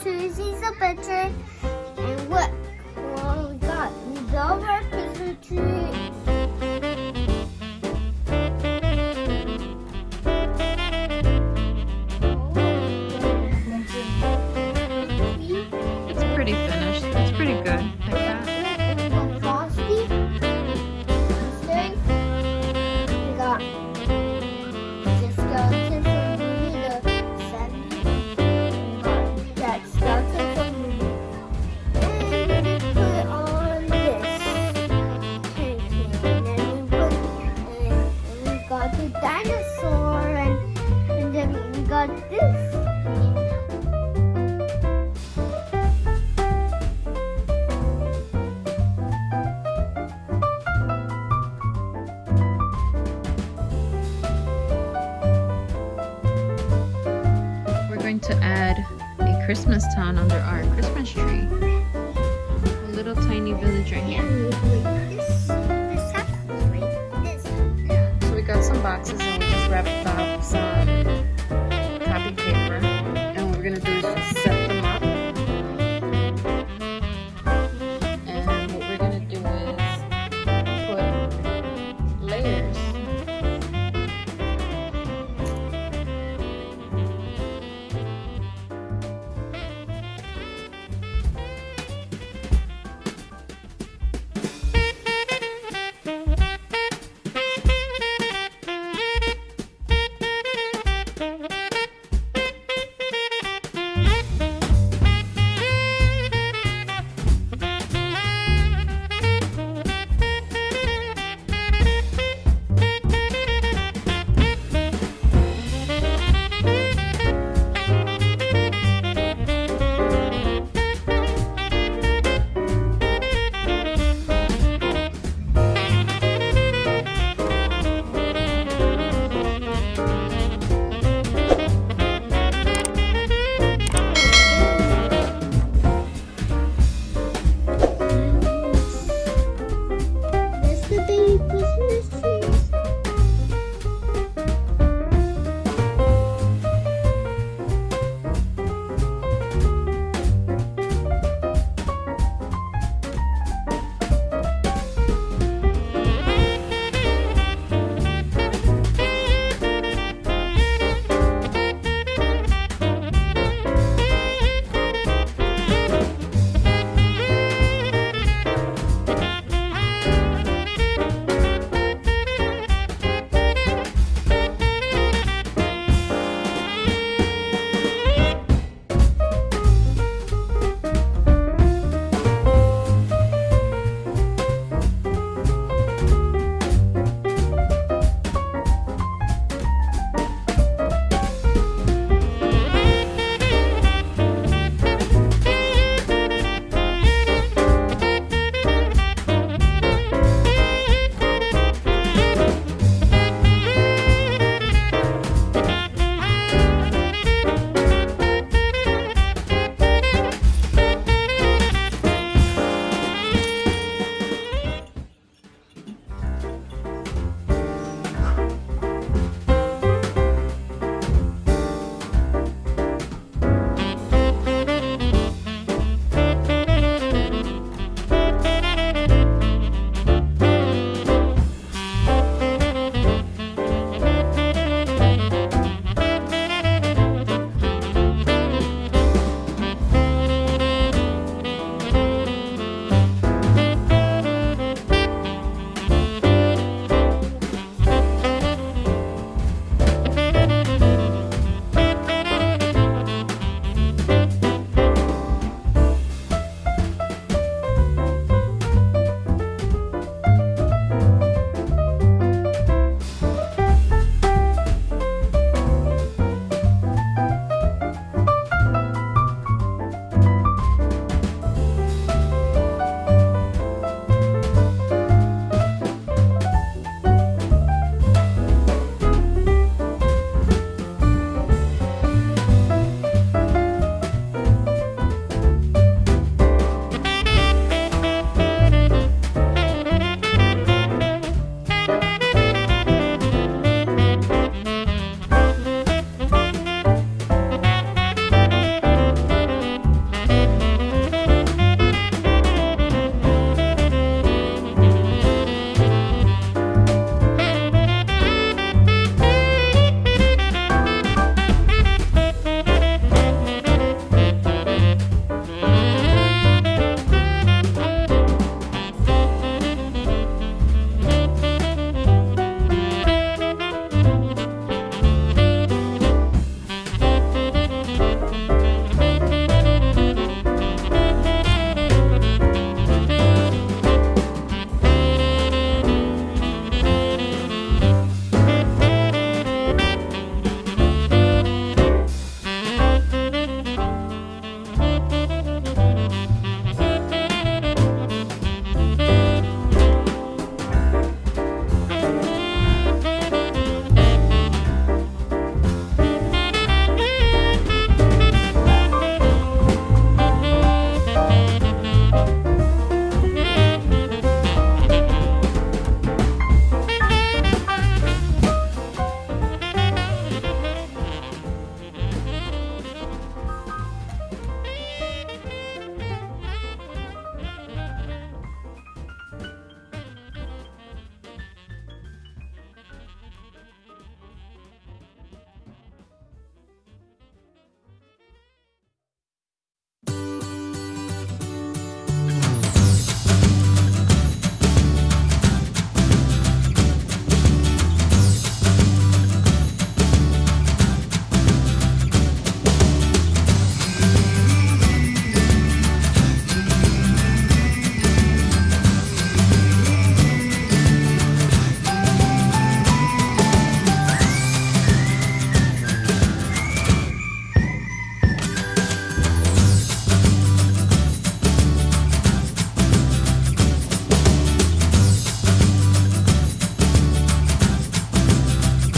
to see the picture. And look what we got. We love our Christmas tree. It's pretty finished. It's pretty good. Like that. Frosty. Then we got the skeleton from Minnie the 70s. We got that skeleton from Minnie. And we put on this painting. And we got the dinosaur. And then we got this. To add a Christmas town under our Christmas tree. A little tiny village right here. So we got some boxes and we just wrapped up some